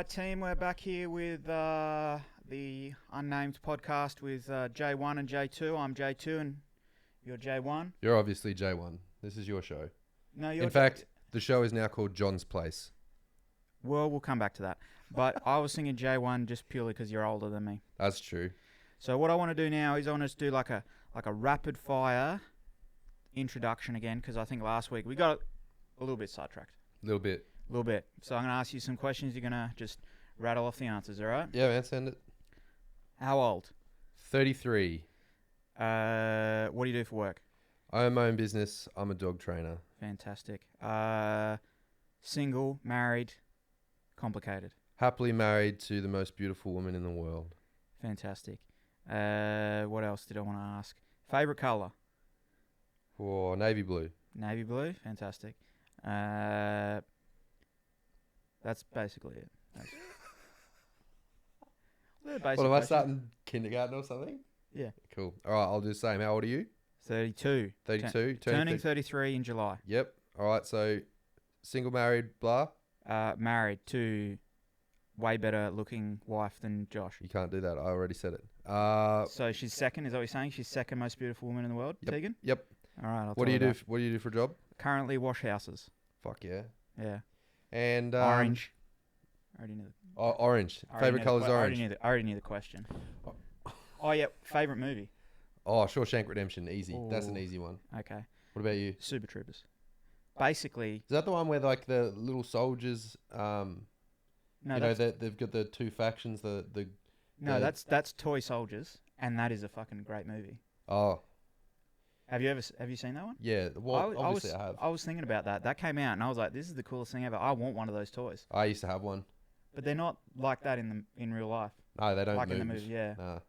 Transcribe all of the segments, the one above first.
right, team. We're back here with the unnamed podcast with J1 and J2. I'm J2 and you're J1. You're obviously J1. This is your show. No, you're In fact, the show is now called John's Place. Well, we'll come back to that. But I was thinking J1 just purely because you're older than me. That's true. So what I want to do now is I want to do like a rapid fire introduction again, because I think last week we got a little bit sidetracked. A little bit. A little bit. So I'm going to ask you some questions. You're going to just rattle off the answers, all right? Yeah, man, send it. How old? 33. What do you do for work? I own my own business. I'm a dog trainer. Fantastic. Single, married, complicated. Happily married to the most beautiful woman in the world. Fantastic. What else did I want to ask? Favorite color? Oh, navy blue. Navy blue. Fantastic. That's basically it. What, am I starting kindergarten or something? Yeah. Cool. All right, I'll do the same. How old are you? 32. 32. Turning 33 in July. Yep. All right, so single, married, blah. Married to way better looking wife than Josh. You can't do that. I already said it. So she's second, is that what you're saying? She's second most beautiful woman in the world, Yep. Tegan? Yep. All right, What do you do? What do you do for a job? Currently wash houses. Fuck yeah. Yeah. And Orange. I already knew orange. Favorite color is orange. I already knew the question. Oh, yeah. Favorite movie? Oh, Shawshank Redemption. Easy. Ooh. That's an easy one. Okay. What about you? Super Troopers. Basically. Is that the one where like the little soldiers, No, they've got the two factions, No, that's Toy Soldiers, and that is a fucking great movie. Oh. Have you seen that one? Yeah, well, obviously I have. I was thinking about that. That came out, and I was like, this is the coolest thing ever. I want one of those toys. I used to have one. But they're not like that in real life. No, they don't like move. in the movie, yeah. Nah,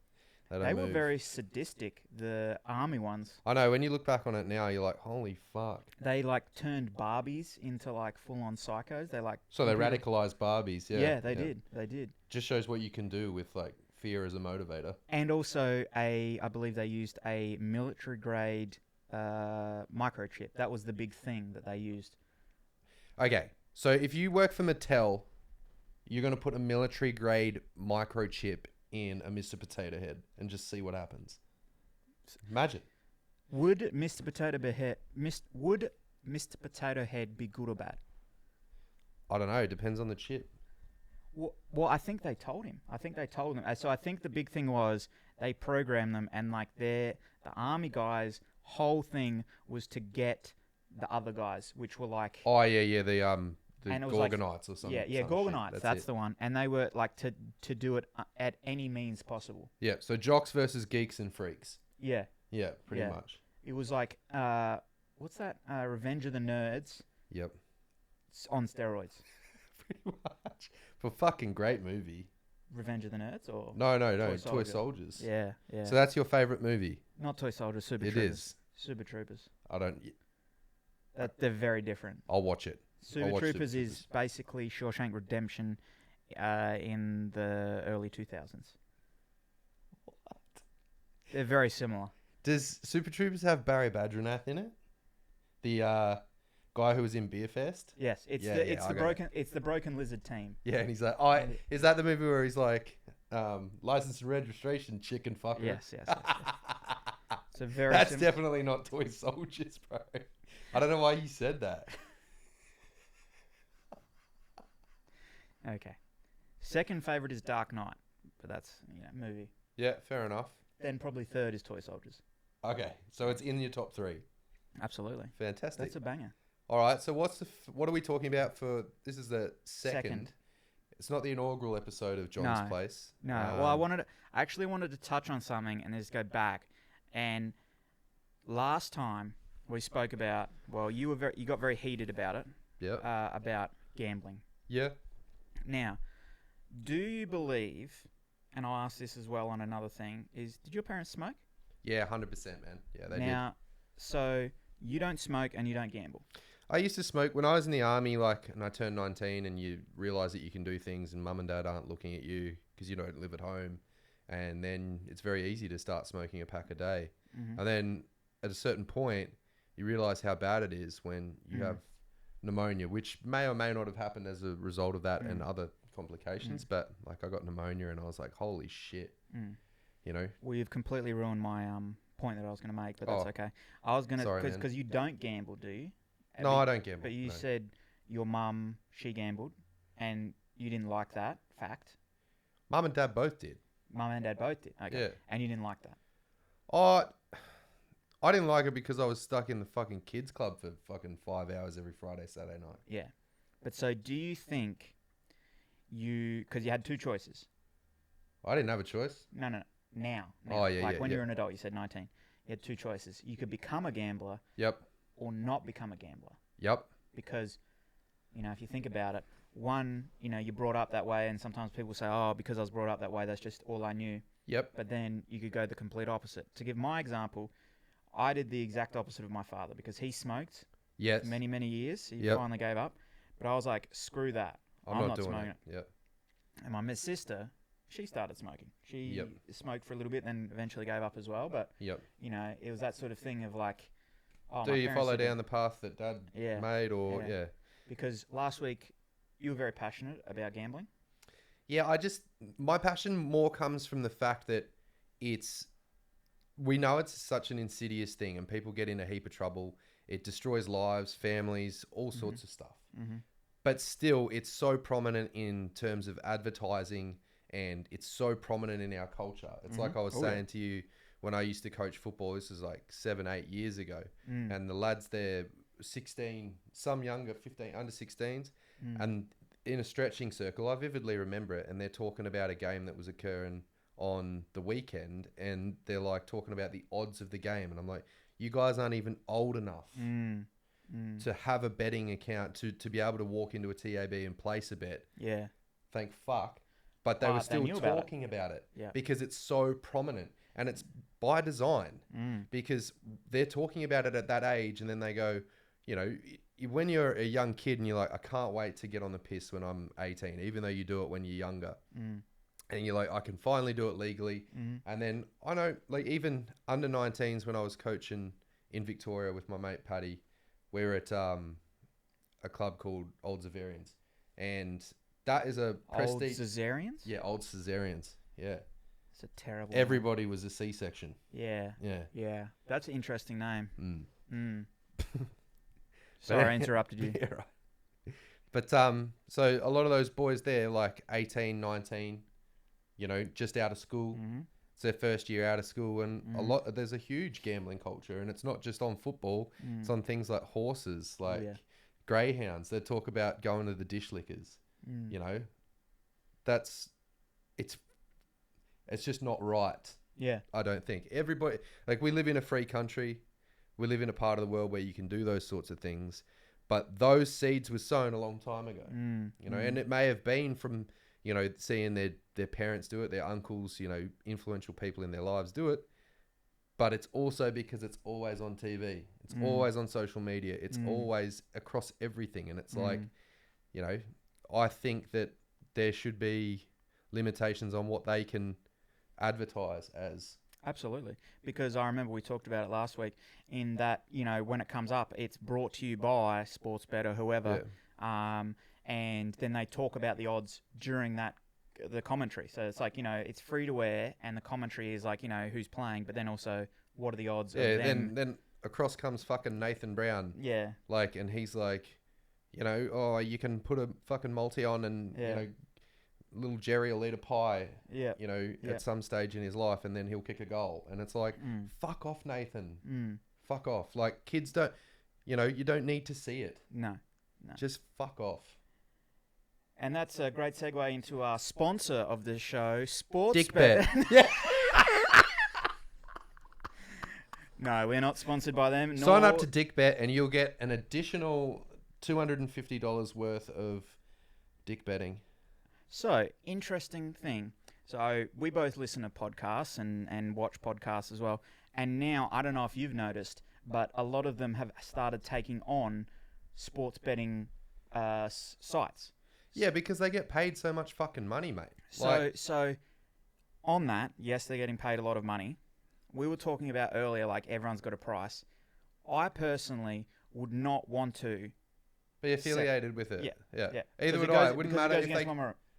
they don't They move. were very sadistic, the army ones. I know, when you look back on it now, you're like, holy fuck. They like turned Barbies into like full-on psychos. They like... So they radicalized Barbies, yeah. Yeah, they did. They did. Just shows what you can do with like fear as a motivator. And also I believe they used a military grade microchip. That was the big thing that they used. Okay, so if you work for Mattel, you're going to put a military grade microchip in a Mr. Potato Head and just see what happens. Imagine. Would Mr. Potato Head be good or bad? I don't know. It depends on the chip. Well, I think they told him. So I think the big thing was they programmed them, and like the army guys' whole thing was to get the other guys, which were like... Oh, yeah, the Gorgonites or something. Yeah, Gorgonites, that's the one. And they were like to do it at any means possible. Yeah, so jocks versus geeks and freaks. Yeah. Yeah, pretty much. It was like, what's that? Revenge of the Nerds. Yep. On steroids. Pretty much. For fucking great movie. Revenge of the Nerds or... No. Toy Soldiers. Yeah. So that's your favourite movie? Not Toy Soldiers, Super Troopers. It is. Super Troopers. I don't... They're very different. I'll watch it. Super Troopers is basically Shawshank Redemption in the early 2000s. What? They're very similar. Does Super Troopers have Barry Badgernath in it? The guy who was in Beer Fest? Yes, it's the Broken Lizard team. Yeah, and he's like, is that the movie where he's like, license and registration, chicken fucker? Yes. So very. That's definitely not Toy Soldiers, bro. I don't know why you said that. Okay. Second favorite is Dark Knight, but that's movie. Yeah, fair enough. Then probably third is Toy Soldiers. Okay, so it's in your top three. Absolutely. Fantastic. That's a banger. All right, so what are we talking about for? This is the second. It's not the inaugural episode of John's Place. No. Well, I actually wanted to touch on something and just go back. And last time we spoke about, well, you got very heated about it. Yeah. About gambling. Yeah. Now, do you believe, and I'll ask this as well on another thing, did your parents smoke? Yeah, 100%, man. Yeah, they did. Now, so you don't smoke and you don't gamble. I used to smoke when I was in the army, and I turned 19, and you realise that you can do things and mum and dad aren't looking at you because you don't live at home. And then it's very easy to start smoking a pack a day. Mm-hmm. And then at a certain point, you realise how bad it is when you have pneumonia, which may or may not have happened as a result of that and other complications, but like I got pneumonia and I was like, holy shit, you know. Well, you've completely ruined my point that I was going to make, but that's okay. I was going to, sorry, man. because you don't gamble, do you? No, I don't gamble. But you no. said your mum, she gambled, and you didn't like that fact. Mum and Dad both did. Mum and Dad both did. Okay. Yeah. And you didn't like that. Oh, I didn't like it because I was stuck in the fucking kids club for fucking 5 hours every Friday, Saturday night. Yeah. But so do you think because you had two choices. I didn't have a choice. No. Now. Oh, yeah, Like yeah, when yeah. you're an adult, you said 19. You had two choices. You could become a gambler. Yep. Or not become a gambler. Yep. Because, if you think about it, one, you're brought up that way, and sometimes people say, oh, because I was brought up that way, that's just all I knew. Yep. But then you could go the complete opposite. To give my example, I did the exact opposite of my father because he smoked Yes. for many, many years. He Yep. finally gave up. But I was like, screw that. I'm not doing smoking it. Yep. And my sister, she started smoking. She smoked for a little bit, then eventually gave up as well. But, Yep. it was that sort of thing of like, oh, Do my you parents follow did it. down the path that Dad made, or Yeah. Because last week you were very passionate about gambling. Yeah, my passion more comes from the fact that we know it's such an insidious thing and people get in a heap of trouble. It destroys lives, families, all sorts of stuff. Mm-hmm. But still, it's so prominent in terms of advertising and it's so prominent in our culture. It's like I was saying to you when I used to coach football, this is like 7-8 years ago. And the lads there, 16, some younger, 15, under 16s. And in a stretching circle, I vividly remember it. And they're talking about a game that was occurring on the weekend. And they're like talking about the odds of the game. And I'm like, you guys aren't even old enough to have a betting account, to be able to walk into a TAB and place a bet. Yeah. Thank fuck. But they were still talking about it because it's so prominent. And it's by design because they're talking about it at that age. And then they go, when you're a young kid and you're like, I can't wait to get on the piss when I'm 18, even though you do it when you're younger. And you're like, I can finally do it legally. And then I know, like, even under 19s when I was coaching in Victoria with my mate Paddy, we were at a club called Old Zavarians. And that is a prestige. Old Caesareans? Yeah, Old Caesareans. Yeah. It's a terrible Everybody was a C-section. Yeah. Yeah. Yeah. That's an interesting name. Mm. Sorry, I interrupted you. Yeah, right. But so a lot of those boys there, like 18, 19, just out of school. It's their first year out of school, and there's a huge gambling culture, and it's not just on football. It's on things like horses, like greyhounds. They talk about going to the dish lickers. It's just not right. Yeah. I don't think everybody, like, we live in a free country. We live in a part of the world where you can do those sorts of things, but those seeds were sown a long time ago, and it may have been from, seeing their parents do it, their uncles, influential people in their lives do it, but it's also because it's always on TV. It's always on social media. It's always across everything. And it's like, I think that there should be limitations on what they can advertise as. Absolutely. Because I remember we talked about it last week in that, when it comes up, it's brought to you by Sportsbet or whoever. Yeah. And then they talk about the odds during the commentary. So it's like, it's free to air and the commentary is like, who's playing, but then also what are the odds of them? Then across comes fucking Nathan Brown. Yeah. Like, and he's like, you can put a fucking multi on and, little Jerry will eat a pie, at some stage in his life, and then he'll kick a goal. And it's like, fuck off, Nathan. Fuck off. Like, kids don't, you don't need to see it. No. Just fuck off. And that's a great segue into our sponsor of the show, Sportsbet. Dickbet. Yeah. No, we're not sponsored by them. Sign up to Dickbet and you'll get an additional $250 worth of dick betting. So, interesting thing. So, we both listen to podcasts and watch podcasts as well. And now, I don't know if you've noticed, but a lot of them have started taking on sports betting sites. Yeah, because they get paid so much fucking money, mate. So on that, yes, they're getting paid a lot of money. We were talking about earlier, like, everyone's got a price. I personally would not want to be affiliated with it. Yeah. Either would I. It wouldn't matter if they...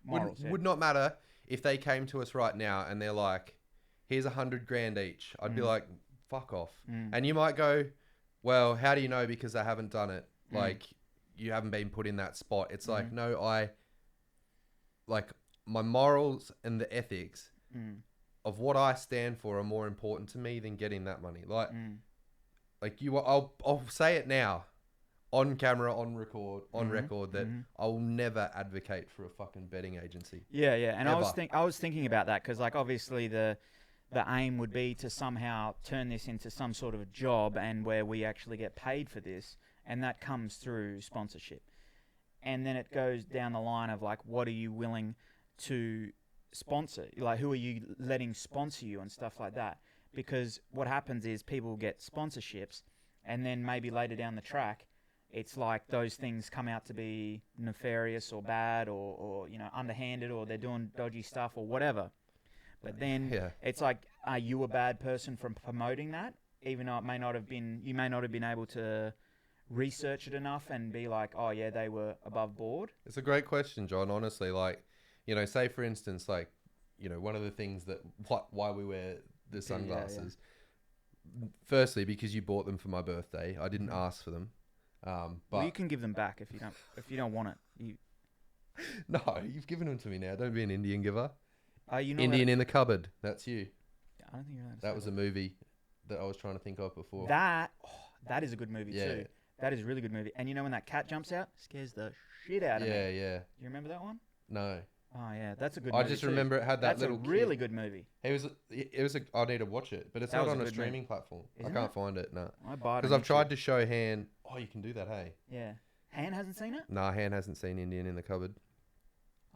Morals, yeah. Would not matter if they came to us right now and they're like, here's $100,000 each. I'd be like, fuck off. And you might go, well, how do you know? Because they haven't done it. Like, you haven't been put in that spot. It's like, no, like, my morals and the ethics of what I stand for are more important to me than getting that money. Like, I'll say it now, on camera, on record, that I'll never advocate for a fucking betting agency. Yeah, yeah. And Ever. I was thinking about that because, like, obviously the aim would be to somehow turn this into some sort of a job and where we actually get paid for this, and that comes through sponsorship. And then it goes down the line of, like, what are you willing to sponsor? Like, who are you letting sponsor you and stuff like that? Because what happens is people get sponsorships, and then maybe later down the track, it's like those things come out to be nefarious or bad or you know, underhanded, or they're doing dodgy stuff or whatever. But then it's like, are you a bad person from promoting that? Even though it may not have been, you may not have been able to research it enough and be like, oh yeah, they were above board. It's a great question, John. Honestly, like, you know, say for instance, like, you know, one of the things that why we wear the sunglasses. Yeah. Firstly, because you bought them for my birthday. I didn't ask for them. But well, you can give them back if you don't want it. No, you've given them to me now. Don't be an Indian giver. Are you not Indian in the Cupboard? That's you. I don't think you're. That was a movie that I was trying to think of before. That is a good movie too. That is a really good movie. And you know when that cat jumps out, scares the shit out of me. Yeah. Do you remember that one? No. Oh yeah, that's a good movie. I just remember it had that little. That's a really good movie. It was. I need to watch it, but it's not on a streaming platform. I can't find it. No. I buy it because I've tried to show Han. Oh, you can do that, hey? Yeah. Han hasn't seen it? Nah, Han hasn't seen Indian in the Cupboard.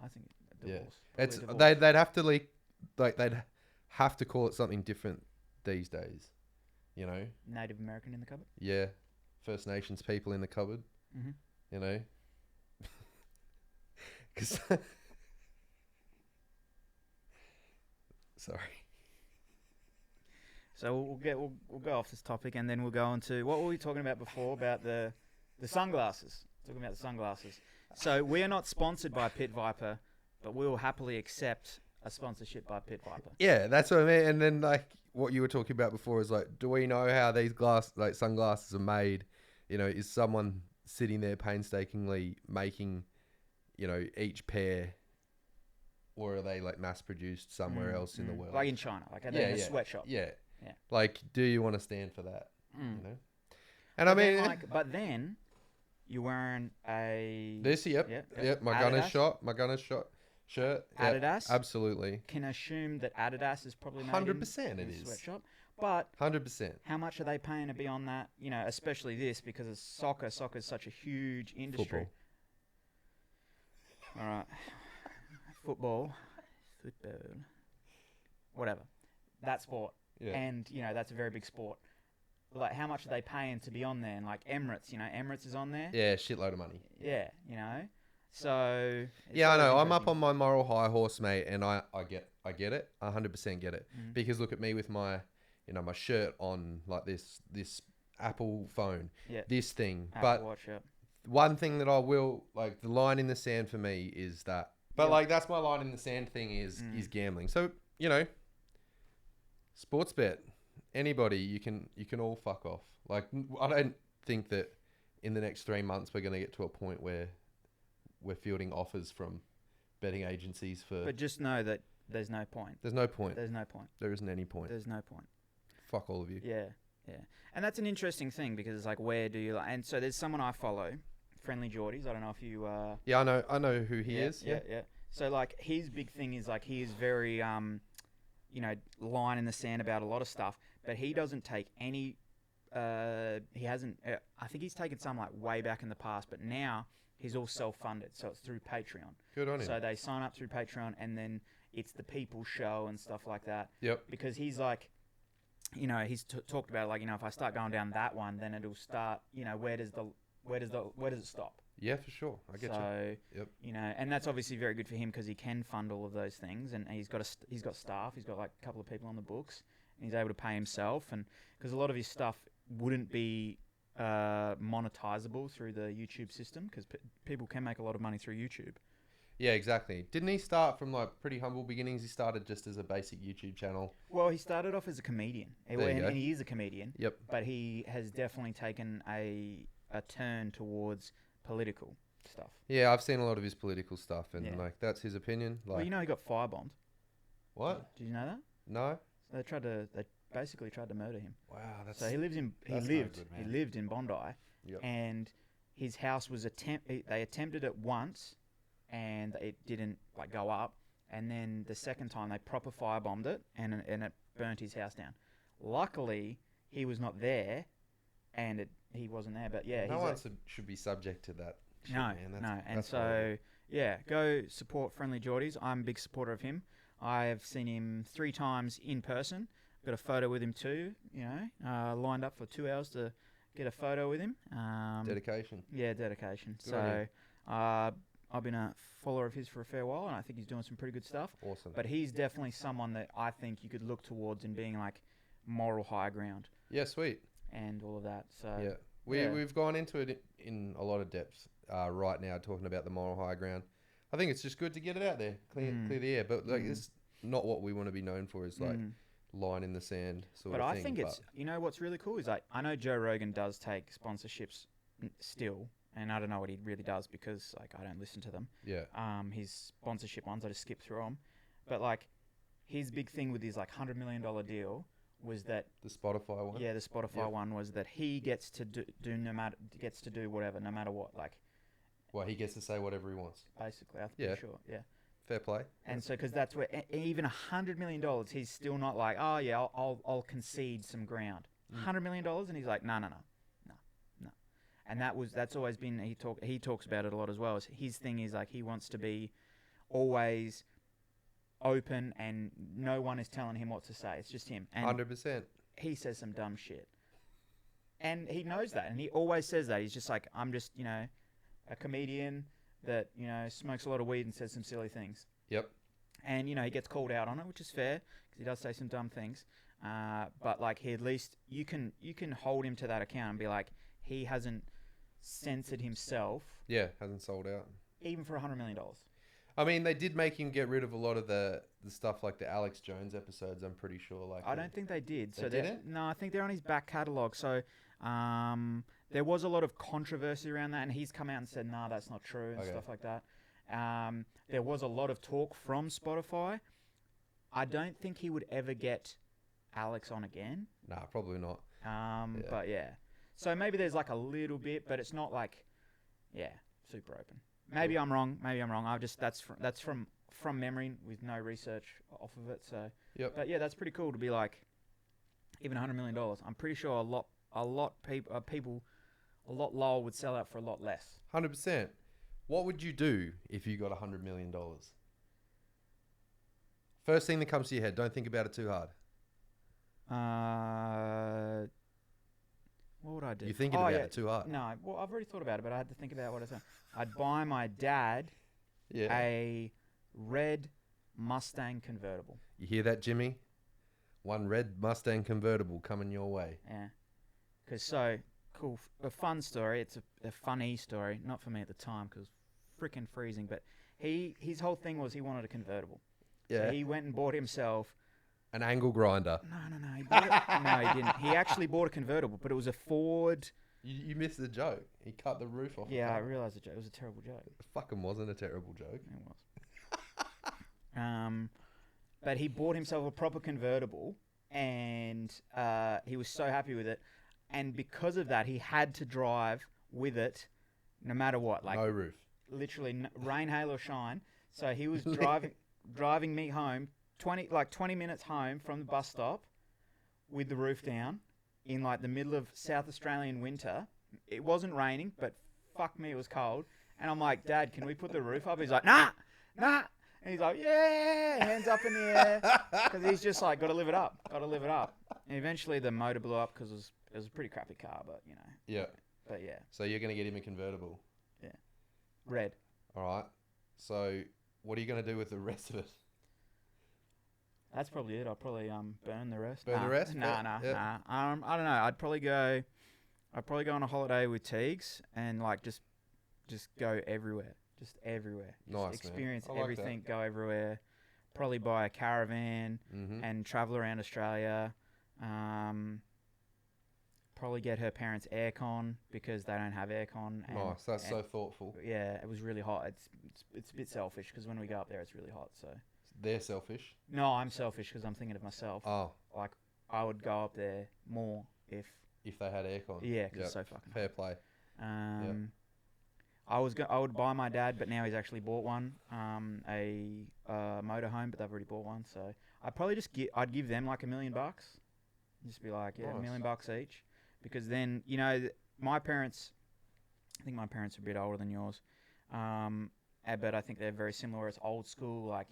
I think divorce. Yeah. It's they'd have to they'd have to call it something different these days. You know? Native American in the Cupboard? Yeah. First Nations people in the cupboard. Mm-hmm. You know? Cause sorry. So we'll go off this topic and then we'll go on to what were we talking about before about the sunglasses. Talking about the sunglasses. So we are not sponsored by Pit Viper, but we will happily accept a sponsorship by Pit Viper. Yeah, that's what I mean. And then like what you were talking about before is like, do we know how these sunglasses are made? You know, is someone sitting there painstakingly making, you know, each pair, or are they like mass produced somewhere else in the world? Like in China, like in a sweatshop. Yeah. Like, do you want to stand for that? You know? And but I mean, then, but then you're wearing a my Gunner's shot shirt. Adidas, absolutely. Can assume that Adidas is probably made 100%. in It a is sweatshop, but 100%. How much are they paying to be on that? You know, especially this because of soccer. Soccer is such a huge industry. Football. All right, football, whatever. That sport. Yeah. And, you know, that's a very big sport. Like, how much are they paying to be on there? And, like, Emirates, you know, Emirates is on there. Yeah, shitload of money. Yeah, you know. So... Yeah, I know. I'm up on my moral high horse, mate, and I get it. I 100% get it. Mm-hmm. Because look at me with my, you know, my shirt on, like this Apple phone. Yeah. This thing. Apple Watch, yeah. One thing that I will, like, the line in the sand for me is that... But, like, that's my line in the sand thing is gambling. So, you know... Sports bet, anybody, you can all fuck off. Like, I don't think that in the next 3 months we're going to get to a point where we're fielding offers from betting agencies for... But just know that there's no point. There's no point. There's no point. There isn't any point. There's no point. Fuck all of you. Yeah. And that's an interesting thing because it's like, where do you... Like, and so there's someone I follow, Friendly Geordies. I don't know if you... Yeah, I know who he is. Yeah. So, like, his big thing is, like, he is very... you know, line in the sand about a lot of stuff, but he doesn't take any, he hasn't, I think he's taken some like way back in the past, but now he's all self-funded, so it's through Patreon. Good on him. So they sign up through Patreon and then it's the people show and stuff like that. Yep. Because he's like, you know, he's talked about like, you know, if I start going down that one, then it'll start, you know, where does it stop? Yeah, for sure. I get you. So, you know, and that's obviously very good for him because he can fund all of those things, and he's got staff. He's got like a couple of people on the books, and he's able to pay himself. And because a lot of his stuff wouldn't be monetizable through the YouTube system, because people can make a lot of money through YouTube. Yeah, exactly. Didn't he start from like pretty humble beginnings? He started just as a basic YouTube channel. Well, he started off as a comedian, There you go. and he is a comedian. Yep. But he has definitely taken a turn towards political stuff. Yeah, I've seen a lot of his political stuff, and Yeah. like that's his opinion. Like, Well, you know, he got firebombed. what? Did you know that? No. So they basically tried to murder him. Wow, that's So he that's no good, he man. lived in Bondi, Yep. and his house was they attempted it once, and it didn't like go up, and then the second time they proper firebombed it, and it burnt his house down. Luckily, he was not there, and he wasn't there. But yeah, no he's one like, should be subject to that. Shit, no, man. That's, no, and that's so horrible. yeah, go support Friendly Geordies. I'm a big supporter of him. I have seen him 3 times in person. Got a photo with him too. You know, lined up for 2 hours to get a photo with him. Dedication. Yeah, dedication. Good on So I've been a follower of his for a fair while, and I think he's doing some pretty good stuff. Awesome. But he's definitely someone that I think you could look towards in being like moral high ground Yeah, sweet. and all of that. So Yeah. We've gone into it in a lot of depth right now, talking about the moral high ground. I think it's just good to get it out there, clear the air. But like, it's not what we want to be known for. Is like line in the sand sort But of I thing. think it's, you know, what's really cool is like, I know Joe Rogan does take sponsorships still, and I don't know what he really does because like I don't listen to them. Yeah. His sponsorship ones, I just skip through them. But like, his big thing with his like $100 million deal was that The Spotify one. the Spotify one was that he gets to do whatever, no matter what. Like, Well, he gets to say whatever he wants. basically, I'm Yeah. pretty sure. Yeah. Fair play. And so, because that's where even $100 million, he's still not like, oh yeah, I'll concede some ground. $100 million, and he's like, no. And that's always been, he talks about it a lot as well. His thing is like, he wants to be always open, and no one is telling him what to say. It's just him. And 100%. he says some dumb shit, and he knows that, and he always says that. He's just like, I'm just, you know, a comedian that, you know, smokes a lot of weed and says some silly things. Yep. And, you know, he gets called out on it, which is fair, because he does say some dumb things. But, like, he at least, you can hold him to that account and be like, he hasn't censored himself, Yeah, hasn't sold out. even for $100 million. I mean, they did make him get rid of a lot of the stuff like the Alex Jones episodes, I'm pretty sure. Like, I don't think they did. They didn't? No, I think they're on his back catalogue. So there was a lot of controversy around that, and he's come out and said, nah, that's not true, and Okay. stuff like that. There was a lot of talk from Spotify. I don't think he would ever get Alex on again. Nah, probably not. But yeah. So maybe there's like a little bit, but it's not like, yeah, super open. Maybe I'm wrong. I've just that's from memory with no research off of it. So Yep. But yeah, that's pretty cool to be like, even $100 million. I'm pretty sure a lot lower would sell out for a lot less. 100%. What would you do if you got $100 million? First thing that comes to your head. Don't think about it too hard. What would I do? You're thinking about it too hard. No, well, I've already thought about it, but I had to think about what I said. I'd buy my dad Yeah. a red Mustang convertible. You hear that, Jimmy? One red Mustang convertible coming your way. Yeah. Because so, cool. A fun story. It's a funny story. Not for me at the time because freaking freezing. But his whole thing was he wanted a convertible. Yeah. So he went and bought himself. An angle grinder. No. He bought it. No, he didn't. He actually bought a convertible, but it was a Ford. You missed the joke. He cut the roof off. Yeah, I the car. realised it was a terrible joke. It fucking wasn't a terrible joke. It was. But he bought himself a proper convertible, and he was so happy with it. And because of that, he had to drive with it, no matter what. Like No roof. literally, rain, hail, or shine. So he was driving me home 20 minutes home from the bus stop, with the roof down, in like the middle of South Australian winter. It wasn't raining, but fuck me, it was cold. And I'm like, Dad, can we put the roof up? He's like, nah. And he's like, yeah, hands up in the air. Because he's just like, got to live it up. And eventually the motor blew up because it was a pretty crappy car, but you know. Yeah. But yeah, So you're going to get him a convertible. red. All right. So what are you going to do with the rest of it? That's probably it. I'll probably burn the rest. Burn the rest? Nah. Yeah. I don't know. I'd probably go on a holiday with Teagues and like just go everywhere. just everywhere. Just Nice, man. experience I like everything, go everywhere. Probably buy a caravan Mm-hmm. and travel around Australia. Probably get her parents aircon because they don't have aircon. And, Nice. That's so thoughtful. yeah, it was really hot. It's a bit selfish because when we go up there, it's really hot. So They're selfish. no, I'm selfish because I'm thinking of myself. Oh, Like I would go up there more if if they had aircon. yeah, because Yep. it's so fucking Fair play. I would buy my dad, but now he's actually bought one, a motorhome, but they've already bought one. So I'd probably just I'd give them like $1 million, just be like, yeah, Nice. $1 million each, because then my parents, I think my parents are a bit older than yours, but I think they're very similar. Where it's old school, like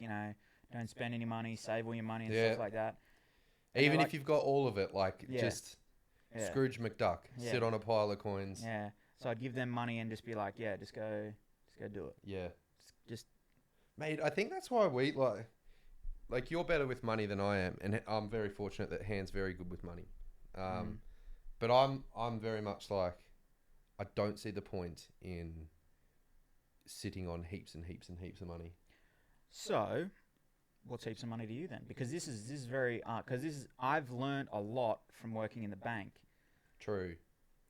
don't spend any money, save all your money and stuff like that. And Even like, if you've got all of it, like just yeah. Scrooge McDuck, sit on a pile of coins. Yeah. So I'd give them money and just be like, yeah, just go do it. Yeah. Just Mate, I think that's why we like you're better with money than I am, and I'm very fortunate that Han's very good with money. But I'm very much like, I don't see the point in sitting on heaps and heaps and heaps of money. So, what's heaps of money to you then? Because this is very I've learned a lot from working in the bank. True.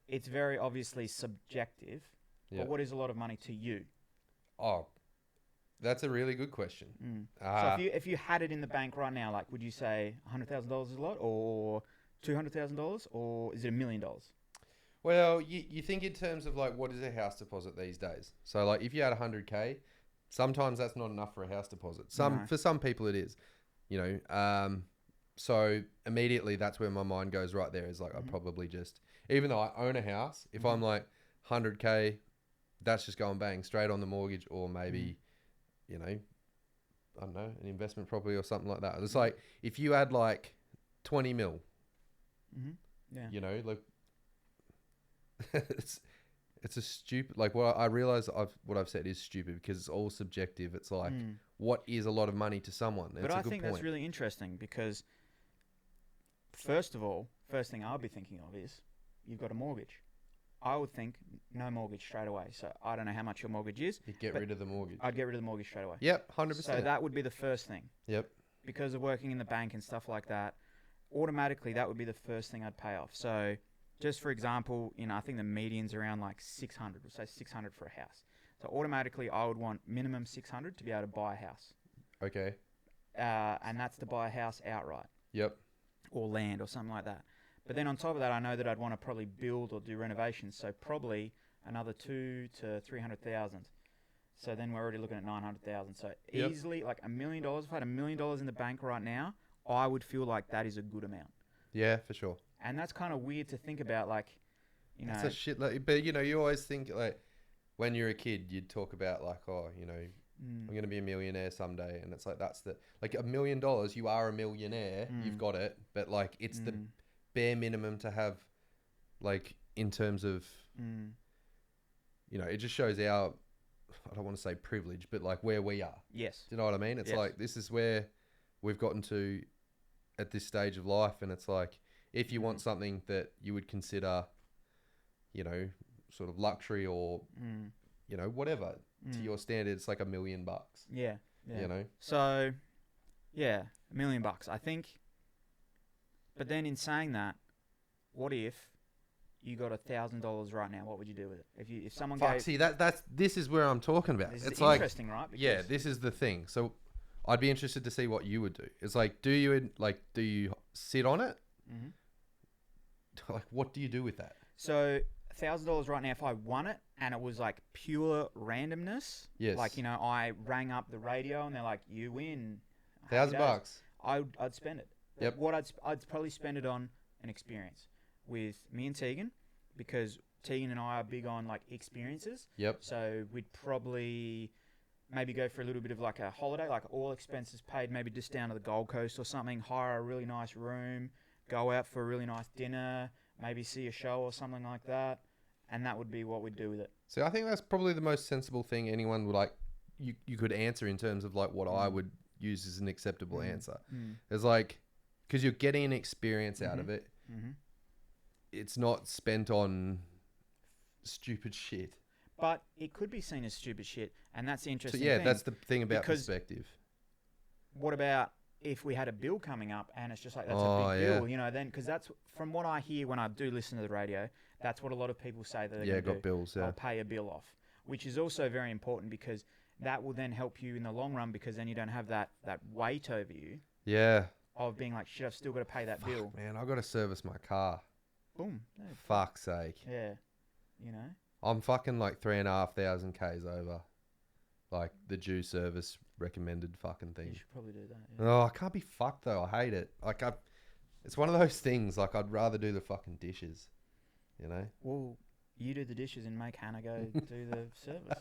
It's very obviously subjective, but what is a lot of money to you? Oh, that's a really good question. So if you had it in the bank right now, like, would you say $100,000 is a lot, or $200,000, or is it $1 million? Well, you think in terms of like, what is a house deposit these days? So like, if you had 100K, sometimes that's not enough for a house deposit. For some people it is, so immediately that's where my mind goes right there, is like, I'd probably just, even though I own a house, if I'm like 100K, that's just going bang straight on the mortgage, or maybe, I don't know, an investment property or something like that. It's like, if you had like 20 mil, like it's a stupid, like, what I realize what I've said is stupid because it's all subjective. It's like, what is a lot of money to someone? But I think that's really interesting because, first thing I'll be thinking of is you've got a mortgage. I would think no mortgage straight away. So I don't know how much your mortgage is. You'd get rid of the mortgage. I'd get rid of the mortgage straight away. Yep, 100%. So that would be the first thing. Yep. Because of working in the bank and stuff like that, automatically that would be the first thing I'd pay off. So just for example, I think the median's around like 600. We'll say 600 for a house. So automatically I would want minimum 600 to be able to buy a house. Okay. And that's to buy a house outright. Yep. Or land or something like that. But then on top of that, I know that I'd want to probably build or do renovations. So probably another 200,000 to 300,000. So then we're already looking at 900,000. So easily like $1 million. If I had $1 million in the bank right now, I would feel like that is a good amount. Yeah, for sure. And that's kind of weird to think about, like, It's a shit. But you always think like, when you're a kid, you'd talk about like, I'm going to be a millionaire someday. And it's like, that's like $1 million, you are a millionaire, you've got it. But like, it's the bare minimum to have, like, in terms of, it just shows our, I don't want to say privilege, but like where we are. Yes. Do you know what I mean? It's like, this is where we've gotten to at this stage of life. And it's like, if you want something that you would consider, sort of luxury or, whatever to your standards, it's like $1 million. Yeah. So, yeah, $1 million, I think. But then in saying that, what if you got $1,000 right now? What would you do with it? If someone gave... See, this is where I'm talking about. This it's is like, interesting, right? Because yeah, this is the thing. So I'd be interested to see what you would do. It's like, do you sit on it? Like, what do you do with that? So $1,000 right now, if I won it and it was like pure randomness, yes, like, I rang up the radio and they're like, you win $1,000. I'd spend it. Yep. What I'd probably spend it on an experience with me and Tegan, because Tegan and I are big on like experiences. Yep. So we'd probably maybe go for a little bit of like a holiday, like all expenses paid, maybe just down to the Gold Coast or something, hire a really nice room, go out for a really nice dinner, maybe see a show or something like that. And that would be what we'd do with it. So I think that's probably the most sensible thing anyone would like, you could answer in terms of like what I would use as an acceptable answer. It's like, because you're getting an experience out of it. It's not spent on stupid shit. but it could be seen as stupid shit, and that's the So interesting yeah, thing. that's the thing about Because- perspective. What about if we had a bill coming up and it's just like, that's Oh, a big yeah. bill, you know, then, because that's, from what I hear when I do listen to the radio, that's what a lot of people say that they're Yeah, going to do. got bills. They'll Yeah, pay a bill off, which is also very important because that will then help you in the long run, because then you don't have that weight over you yeah. of being like, shit, I've still got to pay that bill. Man, I got to service my car. Boom. Yeah, Fuck's sake. yeah, you know. I'm fucking like 3,500 Ks over, like the due service recommended fucking You thing. should probably do that. Yeah. Oh, I can't be fucked though. I hate it. Like it's one of those things. Like I'd rather do the fucking dishes, you know. Well, you do the dishes and make Hannah go do the service.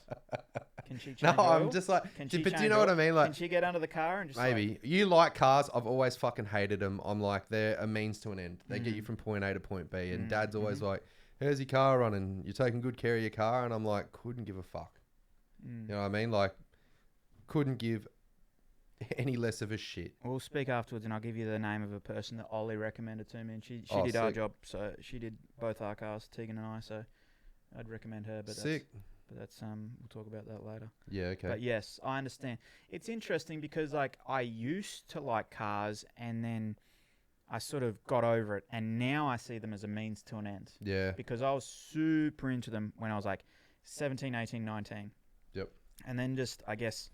Can she change No, oil? I'm just like, Can but she do you change know what I oil? mean? Can Like she get under the car and just maybe you like cars. I've always fucking hated them. I'm like they're a means to an end. They get you from point A to point B. And Dad's always like, "How's your car running? You're taking good care of your car." And I'm like, couldn't give a fuck. You know what I mean? Like, couldn't give any less of a shit. We'll speak afterwards, and I'll give you the name of a person that Ollie recommended to me, and she Oh, did our sick. job, so she did both our cars, Tegan and I. So I'd recommend her. But Sick. That's we'll talk about that later. Yeah. Okay. But yes, I understand. It's interesting because like I used to like cars, and then I sort of got over it, and now I see them as a means to an end. Yeah. Because I was super into them when I was like 17, 18, 19. Yep. And then just, I guess,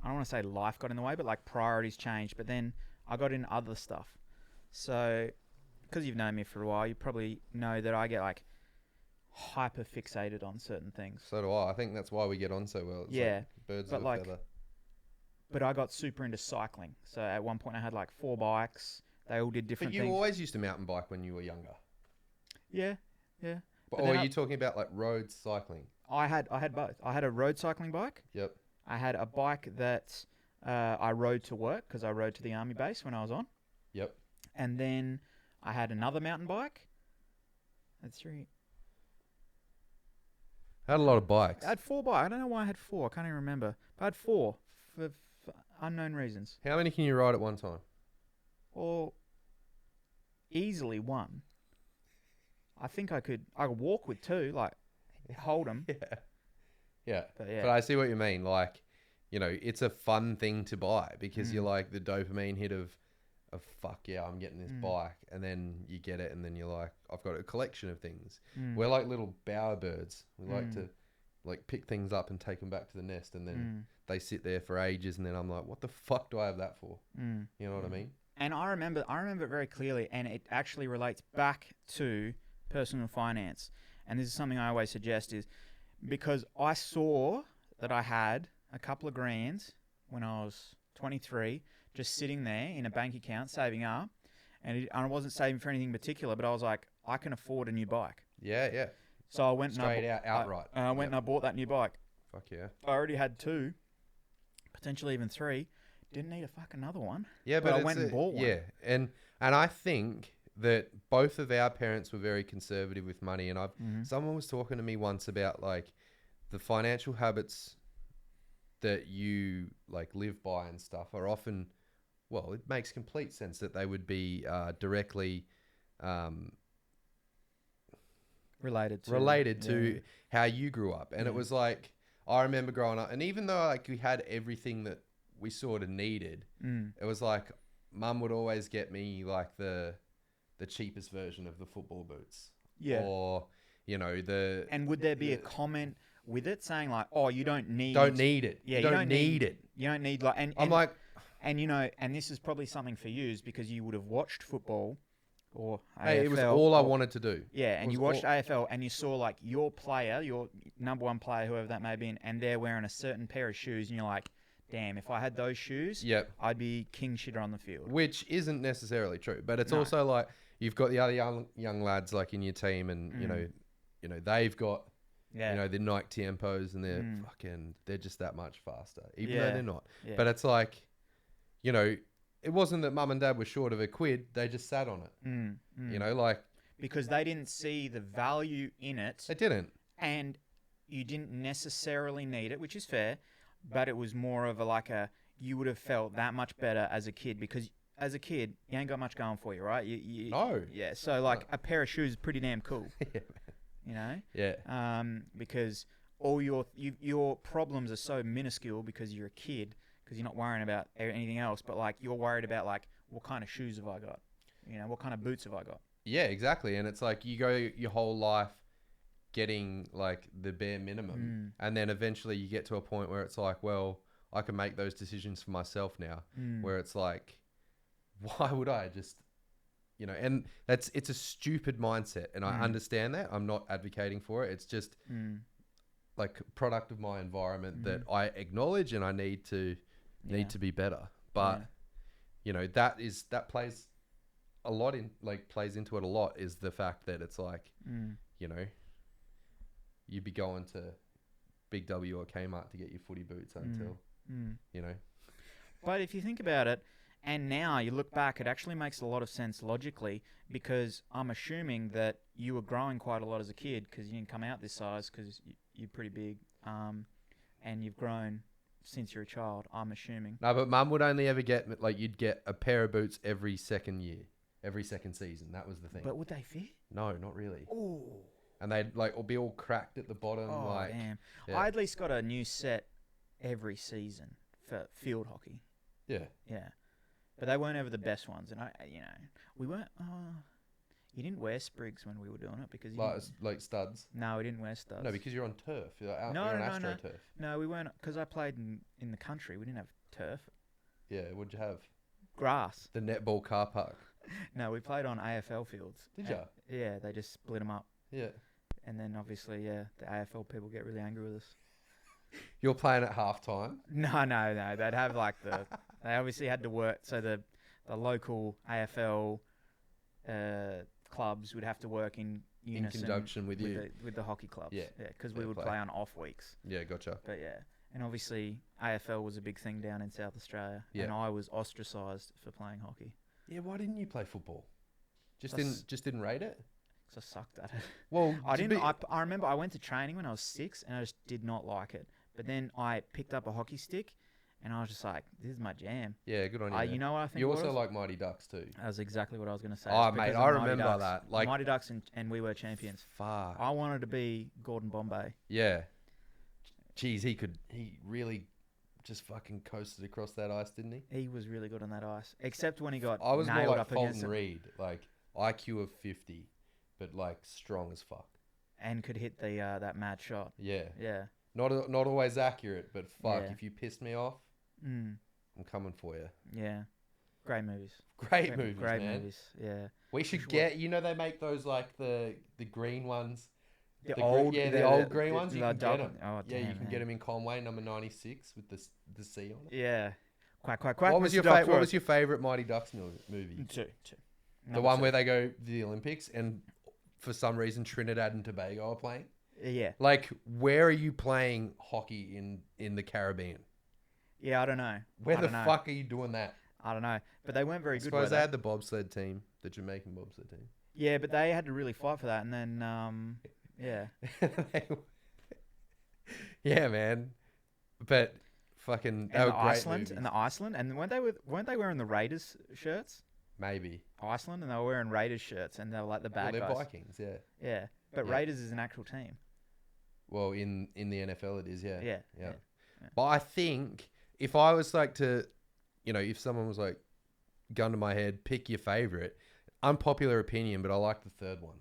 I don't want to say life got in the way, but like priorities changed. But then I got into other stuff. So, because you've known me for a while, you probably know that I get like hyper fixated on certain things. So do I. I think that's why we get on so well. It's Yeah, like birds but of a like- feather. But I got super into cycling. So at one point I had like 4 bikes. They all did But different you things. always used to mountain bike when you were younger. Yeah, yeah. But Or then are you talking about like road cycling? I had both. I had a road cycling bike. Yep. I had a bike that I rode to work because I rode to the army base when I was on. Yep. And then I had another mountain bike. That's 3. I had a lot of bikes. I had 4 bikes. I don't know why I had 4. I can't even remember. But I had 4 for unknown reasons. How many can you ride at one time? Or easily 1. I think I could walk with 2, like hold them. Yeah. Yeah. But yeah. But I see what you mean. Like, you know, it's a fun thing to buy because you're like the dopamine hit of fuck yeah, I'm getting this bike. And then you get it and then you're like, I've got a collection of things. We're like little bowerbirds. We like to like pick things up and take them back to the nest. And then they sit there for ages. And then I'm like, what the fuck do I have that for? You know what I mean? And I remember it very clearly, and it actually relates back to personal finance. And this is something I always suggest is because I saw that I had a couple of grand when I was 23, just sitting there in a bank account saving up, and I wasn't saving for anything particular, but I was like, I can afford a new bike. Yeah, yeah. So I went Straight out, outright. I went and I bought that new bike. Fuck yeah. I already had 2, potentially even 3. Didn't need a fuck another one. Yeah, But I it's went and bought one. Yeah, and I think that both of our parents were very conservative with money, and someone was talking to me once about like the financial habits that you like live by and stuff are often, well, it makes complete sense that they would be directly Related to how you grew up, and it was like I remember growing up, and even though like we had everything that we sort of needed, it was like Mum would always get me like the cheapest version of the football boots, or you know the. And would there be a comment with it saying like, "Oh, you don't need it. Yeah, you don't need it. You don't need like." And I'm like, and you know, and this is probably something for you, is because you would have watched football or hey, it was AFL all I or- wanted to do. Yeah, It and was you watched AFL and you saw like your player, your number 1 player, whoever that may be, and they're wearing a certain pair of shoes, and you're like, damn, if I had those shoes, Yep. I'd be king shitter on the field. Which isn't necessarily true, but it's No. also like you've got the other young lads like in your team, and you know they've got Yeah. you know the Nike Tempos, and they're just that much faster, even though Yeah. they're not. Yeah. But it's like, you know, it wasn't that Mum and Dad were short of a quid; they just sat on it. You know, like because they didn't see the value in it, they didn't. and you didn't necessarily need it, which is fair, but it was more of you would have felt that much better as a kid, because as a kid, you ain't got much going for you, right? No. Yeah, so like a pair of shoes is pretty damn cool, Yeah. you know? Yeah. Because all your problems are so minuscule because you're a kid, because you're not worrying about anything else, but like you're worried about like what kind of shoes have I got, what kind of boots have I got. Yeah, exactly. And it's like you go your whole life getting like the bare minimum, and then eventually you get to a point where it's like, well, I can make those decisions for myself now. Where it's like, why would I just, and it's a stupid mindset, and I understand that. I'm not advocating for it. It's just like product of my environment that I acknowledge, and I need to be better. But that plays a lot plays into it a lot, is the fact that it's like you'd be going to Big W or Kmart to get your footy boots until But if you think about it, and now you look back, it actually makes a lot of sense logically, because I'm assuming that you were growing quite a lot as a kid, because you didn't come out this size because you're pretty big, and you've grown since you're a child, I'm assuming. No, but Mum would only ever get, you'd get a pair of boots every second year, every second season. That was the thing. But would they fit? No, not really. Ooh. And they'd be all cracked at the bottom. Oh, damn. Yeah. I at least got a new set every season for field hockey. Yeah. Yeah. But they weren't ever the best ones. And we weren't, you didn't wear sprigs when we were doing it because you like studs? No, we didn't wear studs. No, because you're on turf. You're on No. AstroTurf. No, we weren't, because I played in the country. We didn't have turf. Yeah, what'd you have? Grass. The netball car park. No, we played on AFL fields. Did you? Yeah, they just split them up. Yeah. And then obviously, the AFL people get really angry with us. You're playing at halftime? No. They'd have they obviously had to work. So the local AFL clubs would have to work in unison. In conjunction with you. With the hockey clubs. Yeah. Yeah, because we would play on off weeks. Yeah, gotcha. But yeah. And obviously, AFL was a big thing down in South Australia. Yeah. And I was ostracised for playing hockey. Yeah, why didn't you play football? Just didn't rate it? Because I sucked at it. Well, I remember I went to training when I was 6 and I just did not like it. But then I picked up a hockey stick and I was just like, this is my jam. Yeah, good on you. You know what I think? You also like Mighty Ducks too. That was exactly what I was going to say. Oh, mate, I remember that. Like Mighty Ducks and we were champions. Fuck. I wanted to be Gordon Bombay. Yeah. Jeez, he really just fucking coasted across that ice, didn't he? He was really good on that ice. Except when he got I was nailed more like up against Fulton Reed, like IQ of 50, but like strong as fuck. And could hit the that mad shot. Yeah. Yeah. Not always accurate, but fuck, Yeah. if you pissed me off, I'm coming for you. Yeah. Great movies. Great movies, Great man. movies. Yeah. We should get, they make those like the green ones. The old green ones. You can get them. Oh, Yeah, damn, you can get them in Conway, number 96, with the C on it. Yeah. Quack. What was your favorite Mighty Ducks movie? Two. The one where they go to the Olympics and for some reason Trinidad and Tobago are playing? Yeah. Like, where are you playing hockey in the Caribbean? Yeah, I don't know. Where the fuck are you doing that? I don't know. But they weren't very good. I suppose they had the bobsled team, the Jamaican bobsled team. Yeah, but they had to really fight for that. And then, yeah. Yeah, man. But fucking... And the Iceland. And weren't they wearing the Raiders shirts? Maybe. Iceland, and they were wearing Raiders shirts, and they were like the bad guys. guys. Vikings, yeah. Yeah, but Raiders is an actual team. Well, in the NFL it is, yeah. Yeah. But I think if I was like to, if someone was like, gun to my head, pick your favorite, unpopular opinion, but I like the third one,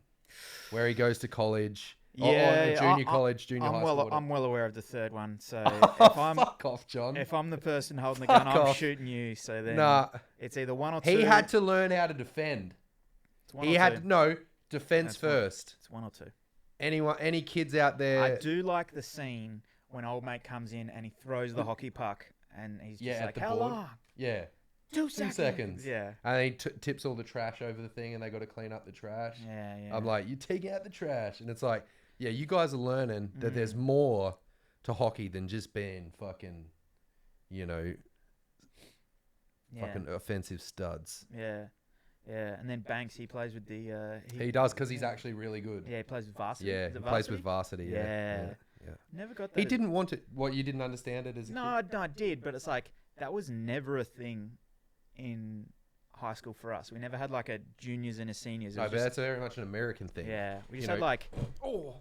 where he goes to college. Yeah, junior high school. I'm well aware of the third one. So fuck off, John. If I'm the person holding the gun, I'm shooting you. So then, it's either one or two. He had to learn how to defend. Defense first. It's one or two. Any kids out there? I do like the scene when old mate comes in and he throws the hockey puck and he's just like, "How long?" Yeah. 2 seconds. Yeah. And he tips all the trash over the thing and they got to clean up the trash. Yeah. I'm like, you take out the trash. And it's like, yeah, you guys are learning that there's more to hockey than just being fucking, fucking offensive studs. Yeah. Yeah. And then Banks, he plays with the... he does because he's actually really good. Yeah, he plays with varsity. Yeah, he plays with varsity. Yeah. Never got that. He didn't want it. What, you didn't understand it as a kid? No, I did, but it's like, that was never a thing in high school for us. We never had like a juniors and a seniors. It No, was but just, that's very much an American thing. yeah, we just You had know- like,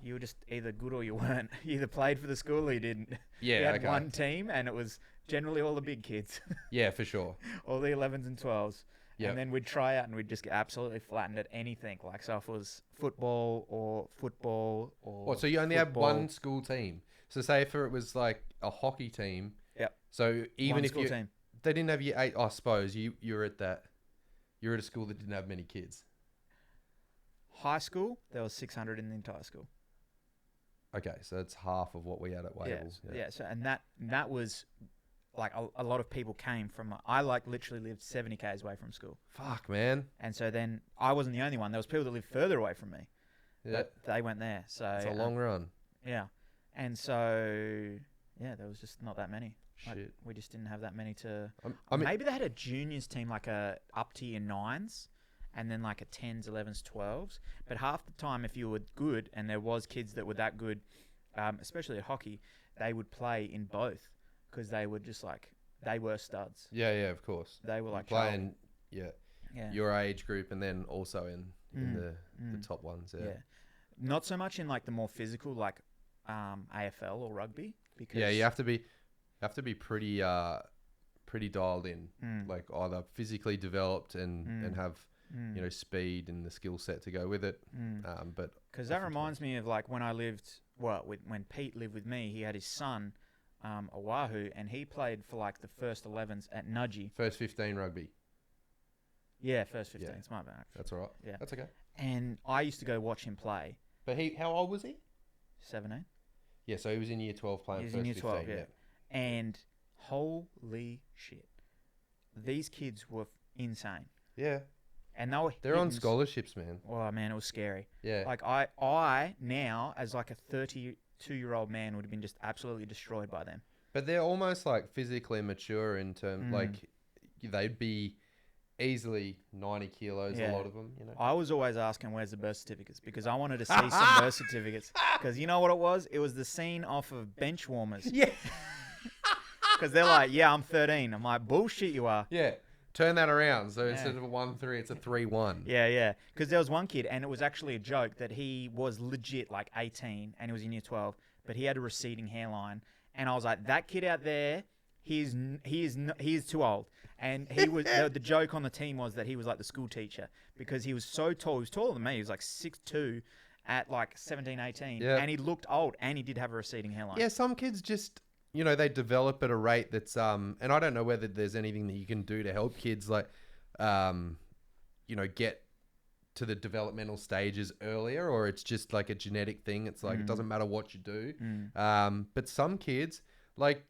you were just either good or you weren't. You either played for the school or you didn't. We Yeah, had okay. one team, and it was generally all the big kids, Yeah, for sure. all the 11s and 12s. Yep. And then we'd try out and we'd just get absolutely flattened at anything. Like, so if it was football or What? So you only had football. one school team. So say if it was like a hockey team. Yep. So even one if school you team. they didn't have you eight, I suppose you're at that. You're at a school that didn't have many kids. High school, there was 600 in the entire school. Okay, so that's half of what we had at Yeah, Wales. yeah. So and that was like a lot of people came from. I like literally lived 70 k's away from school, Fuck, man. and so then I wasn't the only one. There was people that lived further away from me. Yeah, But they went there. So it's a long run. yeah, and so yeah, there was just not that many. Like, Shit. we just didn't have that many to. I mean, Maybe they had a juniors team, like a up to your 9s, and then like a 10s, 11s, 12s. But half the time, if you were good, and there was kids that were that good, especially at hockey, they would play in both because they were just like they were studs. yeah, of course. They were like Playing, yeah, yeah, your age group, and then also in Mm, the top ones. yeah. Yeah, Not so much in like the more physical, like AFL or rugby, because yeah. You have to be pretty dialed in, Mm, like either physically developed and Mm. have mm, you know speed and the skill set to go with it. mm. But Because that oftentimes- reminds me of like when I lived, when Pete lived with me, he had his son, Oahu, and he played for like the first 11s at Nudgee. first 15 rugby. Yeah, first 15. Yeah. It's my bad. That's all right. Yeah. That's okay. And I used to go watch him play. But how old was he? 17. Yeah, so he was in year 12 playing He was first in year 12, 15. yeah. And holy shit, these kids were insane. Yeah. And they were They're on hitting scholarships, man. Oh man, it was scary. Yeah. Like I now as like a 32-year-old man would have been just absolutely destroyed by them. But they're almost like physically mature in terms, Mm. like they'd be easily 90 kilos, Yeah. a lot of them, you know. I was always asking where's the birth certificates because I wanted to see some birth certificates. Because you know what it was? It was the scene off of Bench Warmers. Yeah. Because they're like, yeah, I'm 13. I'm like, bullshit, you are. Yeah. Turn that around. So Yeah. instead of a 1-3, it's a 3-1. Yeah, yeah. Because there was one kid, and it was actually a joke that he was legit like 18, and he was in year 12, but he had a receding hairline, and I was like, that kid out there, he is too old. And he was the joke on the team was that he was like the school teacher because he was so tall. He was taller than me. He was like 6'2" at like 17, 18, Yeah. and he looked old, and he did have a receding hairline. Yeah, some kids just, you know, they develop at a rate that's, and I don't know whether there's anything that you can do to help kids, like, you know, get to the developmental stages earlier, or it's just like a genetic thing. It's like, it doesn't matter what you do. But some kids, like,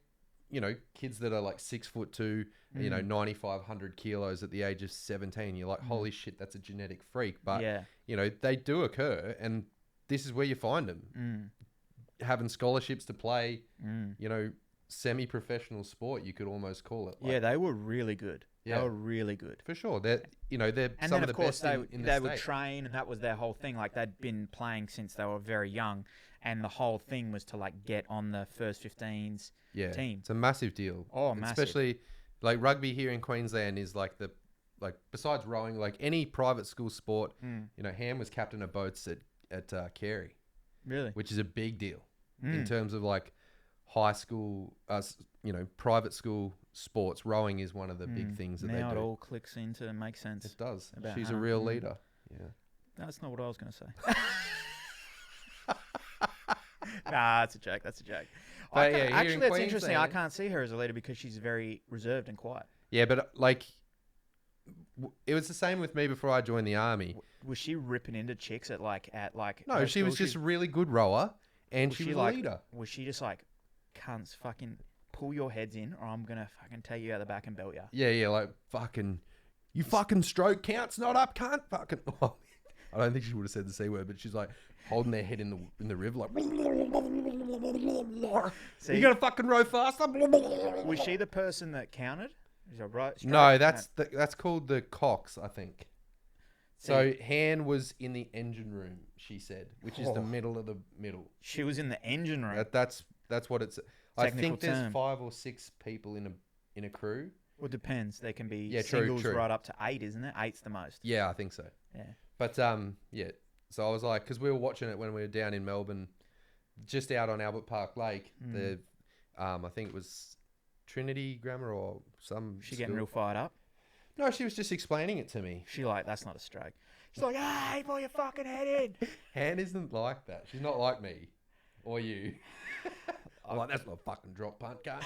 you know, kids that are like 6'2", you know, 9,500 kilos at the age of 17, you're like, holy shit, that's a genetic freak. But, Yeah. you know, they do occur, and this is where you find them. Having scholarships to play, you know, semi-professional sport, you could almost call it. Like, Yeah, they were really good. Yeah. They were really good. for sure. They're, you know, they're And some then, of of the course, best in the they would state. train, and that was their whole thing. Like, they'd been playing since they were very young, and the whole thing was to, like, get on the first 15s team. It's a massive deal. Oh, massive. Especially, like, rugby here in Queensland is, like, besides rowing, like, any private school sport, you know, Ham was captain of boats at Carey, Really? which is a big deal in terms of, like, high school, you know, private school sports. Rowing is one of the big things that Now they it do. all clicks into and makes sense. It does. about She's a Hannah. real leader. Yeah. That's not what I was going to say. Nah, that's a joke. That's a joke. But yeah, here in Actually, that's interesting. I Queensland- can't see her as a leader because she's very reserved and quiet. Yeah, but like, it was the same with me before I joined the army. Was she ripping into chicks at No, her she was school? just a really good rower, and she was a like, leader. Was she just like, cunts, fucking pull your heads in, or I'm gonna fucking take you out the back and belt you? Yeah, like fucking, you fucking stroke count's not up, cunt. Fucking. I don't think she would have said the C word, but she's like holding their head in the river, like. See, You gonna fucking row faster? was she the person that counted? Is that right? No, Straight? that's called the Cox, I think. So Han was in the engine room, she said, which is the middle of the middle. She was in the engine room. That's what it's. I Technical think there's term. 5 or 6 people in a crew, Well, it depends. There can be Yeah, true, singles true. right up to 8, isn't it? 8's the most. Yeah, I think so. Yeah. But yeah. So I was like, because we were watching it when we were down in Melbourne, just out on Albert Park Lake. The I think it was Trinity Grammar or some. She getting school. real fired up. No, she was just explaining it to me. She like, that's not a stroke. She's like, hey, pull your fucking head in. Han isn't like that. She's not like me or you. I'm like, that's not a fucking drop punt, cunt.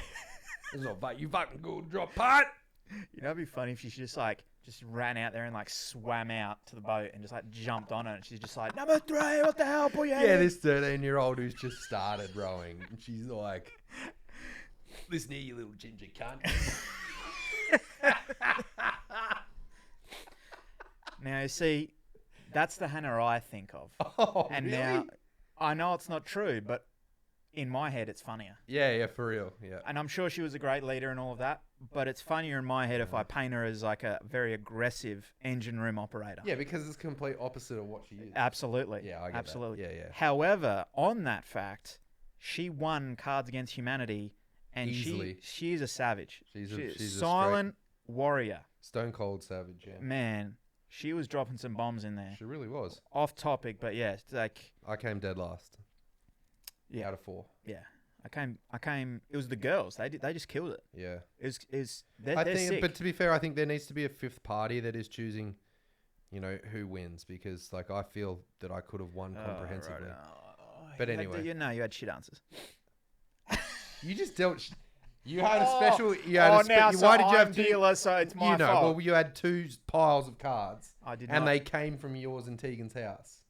That's not you fucking good drop punt. You know, it'd be funny if she just ran out there and like swam out to the boat and just like jumped on it. And she's just like, number 3, what the hell? Pull your head Yeah, in. this 13-year-old who's just started rowing. And she's like, listen here, you little ginger cunt. Now, you see, that's the Hannah I think of. Oh, And really? now, I know it's not true, but in my head, it's funnier. Yeah, for real. Yeah. And I'm sure she was a great leader and all of that, but it's funnier in my head if I paint her as like a very aggressive engine room operator. Yeah, because it's complete opposite of what she is. Absolutely. Yeah, I get Absolutely. that. Yeah. However, on that fact, she won Cards Against Humanity, and Easily. she is a savage. She's She's a silent warrior. Stone cold savage, yeah. Man, she was dropping some bombs in there. She really was. Off topic, but yeah, it's like I came dead last. Yeah. Out of 4. yeah. I came. It was the girls. They just killed it. Yeah. They're I think, sick. but to be fair, I think there needs to be a 5th party that is choosing, who wins, because like I feel that I could have won comprehensively. But anyway, you had shit answers. you just dealt. You had a Oh. special. You had now so why did you I'm have 2? dealer, so it's my fault. Well, you had 2 piles of cards, I did and not. they came from yours and Tegan's house.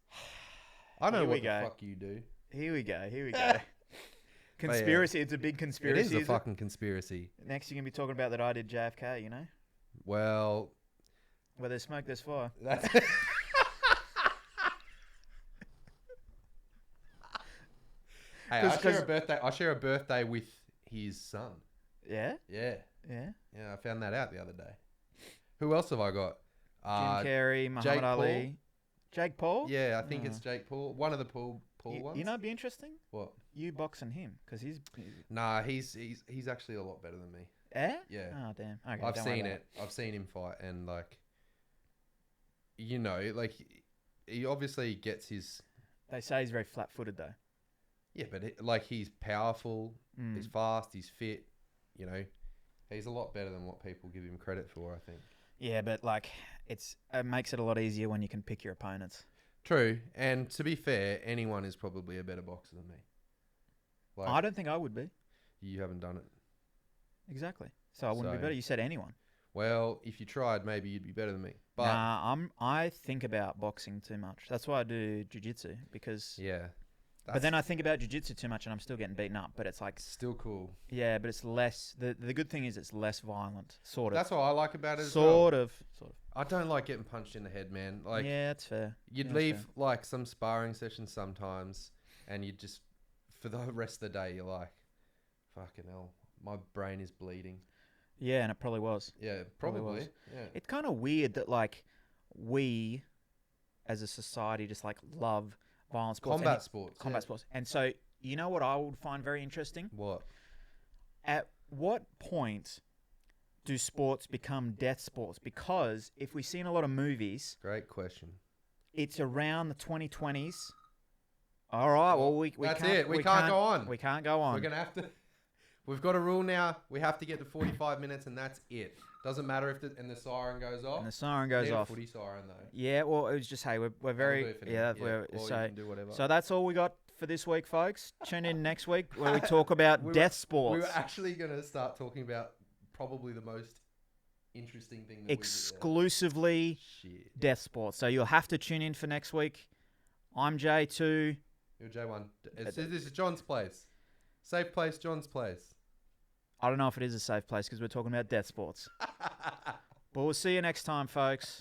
I know Here we what the go. fuck you do. Here we go. Conspiracy. It's a big It conspiracy. is a is it? fucking conspiracy. Next, you're gonna be talking about that I did JFK. Well, Where there's smoke, there's fire. that's. Hey, I share a birthday with his son. Yeah. Yeah, Yeah. I found that out the other day. Who else have I got? Jim Carrey, Muhammad Jake Ali, Jake Paul. Yeah, I think it's Jake Paul. One of the Paul ones. You know, it'd be interesting. What? You boxing him because he's. Nah, he's actually a lot better than me. Eh? Yeah. Oh damn. Okay, I've don't worry seen about it. I've seen him fight, and like, he obviously gets his. They say he's very flat-footed though. Yeah, but he's powerful. He's fast. He's fit. He's a lot better than what people give him credit for, I think. Yeah, but like it makes it a lot easier when you can pick your opponents. True, and to be fair, anyone is probably a better boxer than me. Like, I don't think I would be. you haven't done it. Exactly. So I wouldn't be So- better. You said anyone. Well, if you tried, maybe you'd be better than me. But Nah, I think about boxing too much. That's why I do jiu-jitsu because. yeah, But then I think about jiu-jitsu too much and I'm still getting beaten up. But it's like, still cool. yeah, but it's less. The good thing is it's less violent, sort of. That's what I like about it. As Sort well. of. I don't like getting punched in the head, man. Like, Yeah, that's fair. you'd Yeah, that's leave fair. like some sparring sessions sometimes, and you just for the rest of the day you're like, fucking hell, my brain is bleeding. Yeah, and it probably was. Yeah, Probably probably. was. Yeah. It's kind of weird that like we, as a society, just like love violent sports. Combat sports. Combat yeah. sports. And so you know what I would find very interesting? What? At what point do sports become death sports? Because if we see in a lot of movies, Great question. it's around the 2020s. All right, well we That's can't, it. We can't go on. We can't go on. We're gonna have to. We've got a rule now. We have to get to 45 minutes, and that's it. Doesn't matter if the siren goes off. And the siren goes Need a off. footy siren though. Yeah, well, it was just hey, we're That'll very do for now. yeah, Or you so can do whatever. so that's all we got for this week, folks. Tune in next week where we talk about We were- death we sports, were actually gonna start talking about probably the most interesting thing that exclusively we did. Shit. death sports. So you'll have to tune in for next week. I'm J2. You're J1. This is John's place. Safe place, John's place. I don't know if it is a safe place because we're talking about death sports. But we'll see you next time, folks.